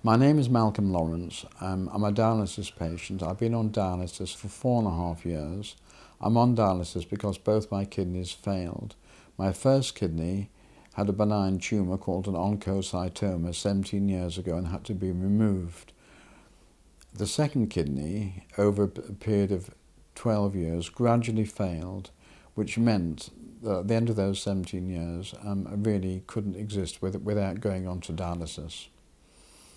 My name is Malcolm Lawrence. I'm a dialysis patient. I've been on dialysis for 4.5 years. I'm on dialysis because both my kidneys failed. My first kidney had a benign tumour called an oncocytoma 17 years ago and had to be removed. The second kidney, over a period of 12 years, gradually failed, which meant that at the end of those 17 years, I really couldn't exist without going on to dialysis.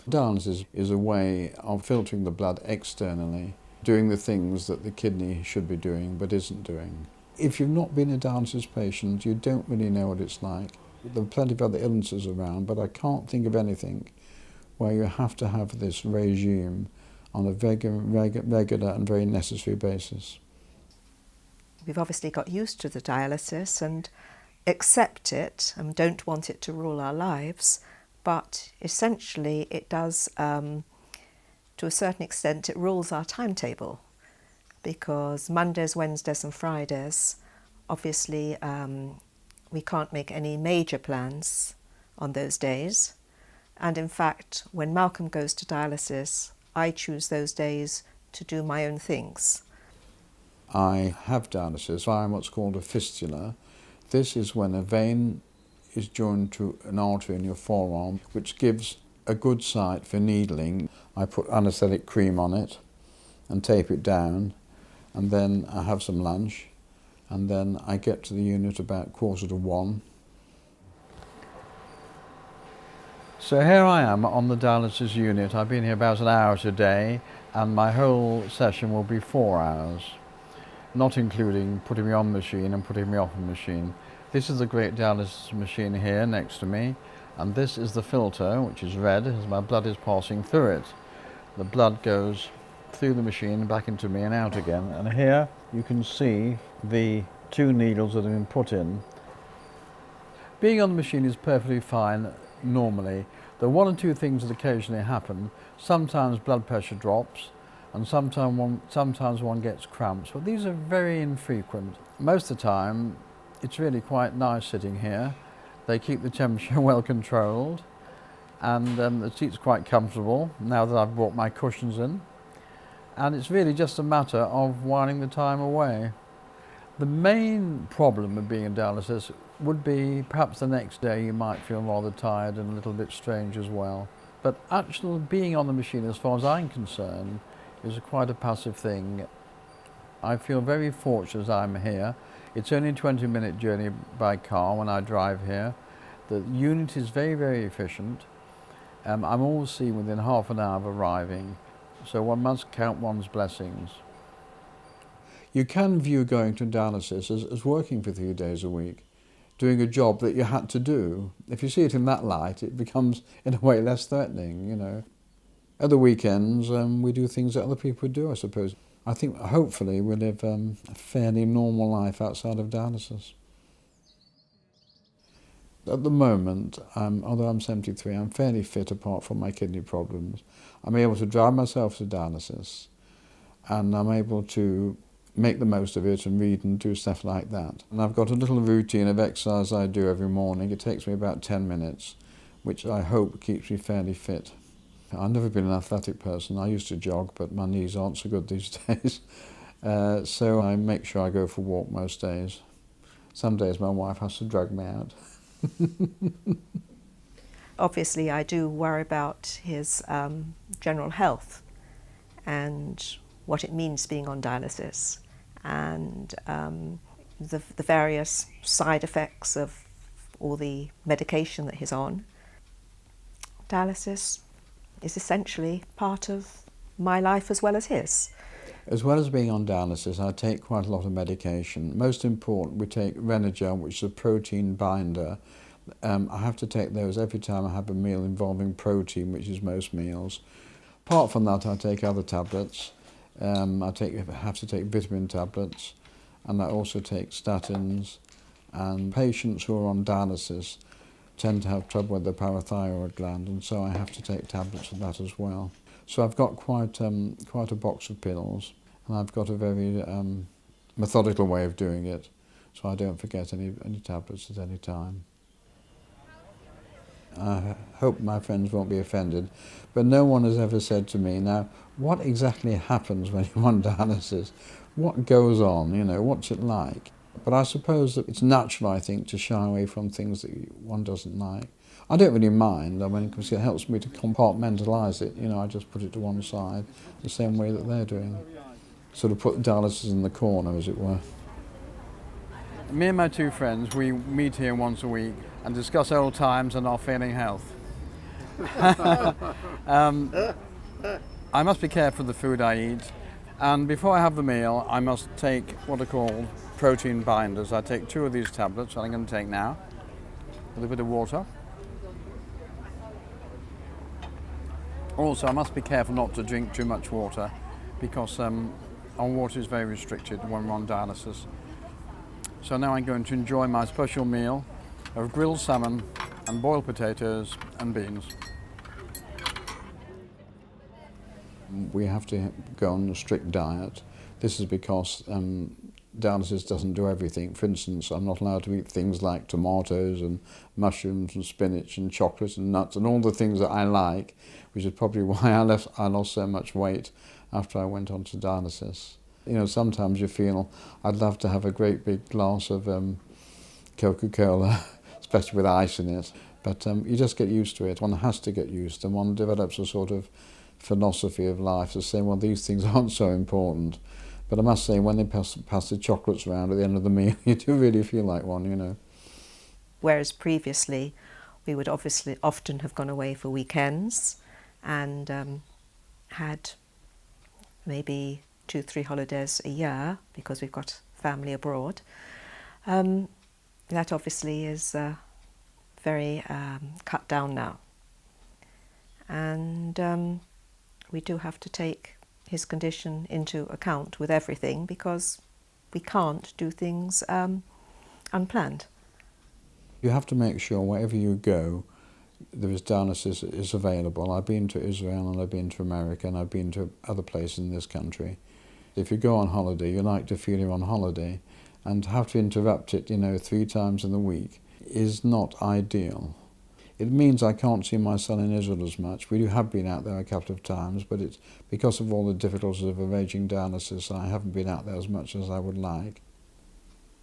Dialysis is a way of filtering the blood externally, doing the things that the kidney should be doing but isn't doing. If you've not been a dialysis patient, you don't really know what it's like. There are plenty of other illnesses around, but I can't think of anything where you have to have this regime on a regular and very necessary basis. We've obviously got used to the dialysis and accept it and don't want it to rule our lives, but essentially it does, to a certain extent, it rules our timetable, because Mondays, Wednesdays and Fridays, obviously we can't make any major plans on those days. And in fact, when Malcolm goes to dialysis, I choose those days to do my own things. I have dialysis via what's called a fistula. This is when a vein is joined to an artery in your forearm, which gives a good site for needling. I put anaesthetic cream on it and tape it down, and then I have some lunch, and then I get to the unit about 1:15. So here I am on the dialysis unit. I've been here about an hour today, and my whole session will be 4 hours, not including putting me on the machine and putting me off the machine. This is the great dialysis machine here next to me, and this is the filter, which is red as my blood is passing through it. The blood goes through the machine, back into me and out again, and here you can see the 2 needles that have been put in. Being on the machine is perfectly fine normally. There are 1 or 2 things that occasionally happen. Sometimes blood pressure drops, and sometimes one gets cramps, but these are very infrequent. Most of the time it's really quite nice sitting here. They keep the temperature well controlled, and the seat's quite comfortable now that I've brought my cushions in, and it's really just a matter of whiling the time away. The main problem with being in dialysis would be perhaps the next day you might feel rather tired and a little bit strange as well. But actually being on the machine, as far as I'm concerned, is quite a passive thing. I feel very fortunate that I'm here. It's only a 20-minute journey by car when I drive here. The unit is very, very efficient. I'm always seen within half an hour of arriving, so one must count one's blessings. You can view going to dialysis as working for 3 days a week, doing a job that you had to do. If you see it in that light, it becomes, in a way, less threatening, you know. At the weekends, we do things that other people would do, I suppose. I think, hopefully, we'll live a fairly normal life outside of dialysis. At the moment, although I'm 73, I'm fairly fit apart from my kidney problems. I'm able to drive myself to dialysis, and I'm able to make the most of it and read and do stuff like that. And I've got a little routine of exercise I do every morning. It takes me about 10 minutes, which I hope keeps me fairly fit. I've never been an athletic person. I used to jog, but my knees aren't so good these days. So I make sure I go for a walk most days. Some days my wife has to drag me out. Obviously I do worry about his general health and what it means being on dialysis, and the various side effects of all the medication that he's on. Dialysis is essentially part of my life as well as his. As well as being on dialysis, I take quite a lot of medication. Most important, we take Renagel, which is a protein binder. I have to take those every time I have a meal involving protein, which is most meals. Apart from that, I take other tablets. I have to take vitamin tablets, and I also take statins. And patients who are on dialysis tend to have trouble with the parathyroid gland, and so I have to take tablets for that as well. So I've got quite a box of pills, and I've got a very methodical way of doing it, so I don't forget any tablets at any time. I hope my friends won't be offended, but no one has ever said to me, now, what exactly happens when you're on dialysis? What goes on, you know, what's it like? But I suppose that it's natural, I think, to shy away from things that one doesn't like. I don't really mind, I mean, because it helps me to compartmentalise it, you know, I just put it to one side, the same way that they're doing. Sort of put dialysis in the corner, as it were. Me and my two friends, we meet here once a week and discuss old times and our failing health. I must be careful of the food I eat, and before I have the meal I must take what are called protein binders. I take 2 of these tablets, that I'm going to take now, with a bit of water. Also, I must be careful not to drink too much water, because our water is very restricted when we're on dialysis. So now I'm going to enjoy my special meal of grilled salmon and boiled potatoes and beans. We have to go on a strict diet. This is because dialysis doesn't do everything. For instance, I'm not allowed to eat things like tomatoes and mushrooms and spinach and chocolate and nuts and all the things that I like, which is probably why I lost so much weight after I went on to dialysis. You know, sometimes you feel, I'd love to have a great big glass of Coca-Cola, especially with ice in it, but you just get used to it. One has to get used, and one develops a sort of philosophy of life to say, well, these things aren't so important. But I must say, when they pass the chocolates around at the end of the meal, you do really feel like one, you know. Whereas previously, we would obviously often have gone away for weekends and had maybe 2-3 holidays a year because we've got family abroad. That obviously is very cut down now. And we do have to take his condition into account with everything, because we can't do things unplanned. You have to make sure wherever you go, there is dialysis is available. I've been to Israel and I've been to America and I've been to other places in this country. If you go on holiday, you like to feel you're on holiday, and to have to interrupt it, you know, 3 times in the week is not ideal. It means I can't see my son in Israel as much. We have been out there a couple of times, but it's because of all the difficulties of arranging dialysis, I haven't been out there as much as I would like.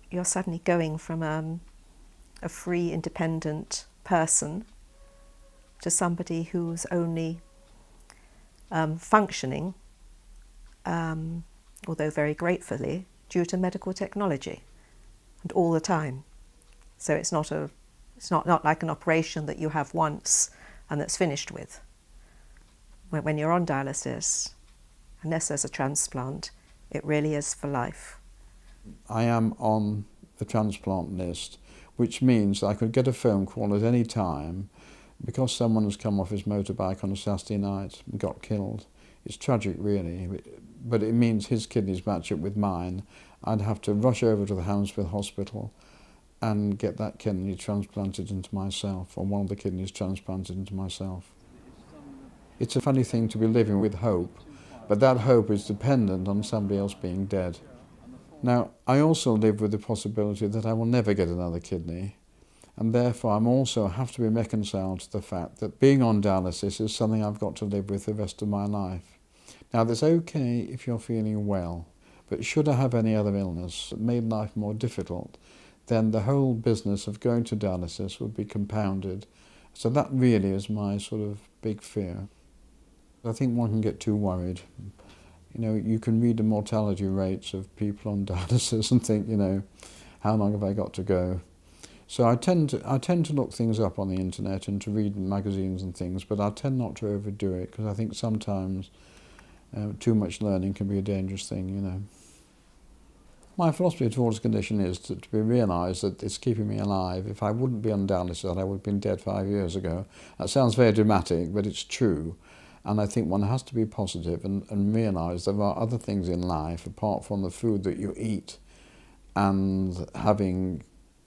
You're suddenly going from a free, independent person to somebody who's only functioning, although very gratefully, due to medical technology, and all the time. So it's not like an operation that you have once and that's finished with. When you're on dialysis, unless there's a transplant, it really is for life. I am on the transplant list, which means I could get a phone call at any time because someone has come off his motorbike on a Saturday night and got killed. It's tragic, really, but it means his kidneys match up with mine. I'd have to rush over to the Hammersmith Hospital and get that kidney transplanted into myself, or one of the kidneys transplanted into myself. It's a funny thing to be living with hope, but that hope is dependent on somebody else being dead. Now, I also live with the possibility that I will never get another kidney, and therefore I also have to be reconciled to the fact that being on dialysis is something I've got to live with the rest of my life. Now, that's okay if you're feeling well, but should I have any other illness that made life more difficult, then the whole business of going to dialysis would be compounded. So that really is my sort of big fear. I think one can get too worried. You know, you can read the mortality rates of people on dialysis and think, you know, how long have I got to go? So I tend to look things up on the internet and to read magazines and things, but I tend not to overdo it, because I think sometimes too much learning can be a dangerous thing, you know. My philosophy towards the condition is to be realised that it's keeping me alive. If I wouldn't be on dialysis, I would have been dead 5 years ago. That sounds very dramatic, but it's true. And I think one has to be positive and realise there are other things in life apart from the food that you eat and having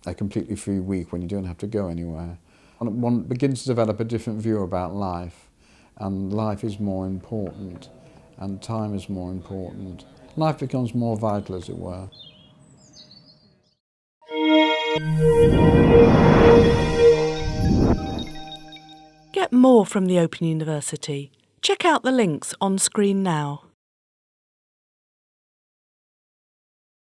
a completely free week when you don't have to go anywhere. And one begins to develop a different view about life, and life is more important, and time is more important. Life becomes more vital, as it were. get more from the Open University, check out the links on screen now.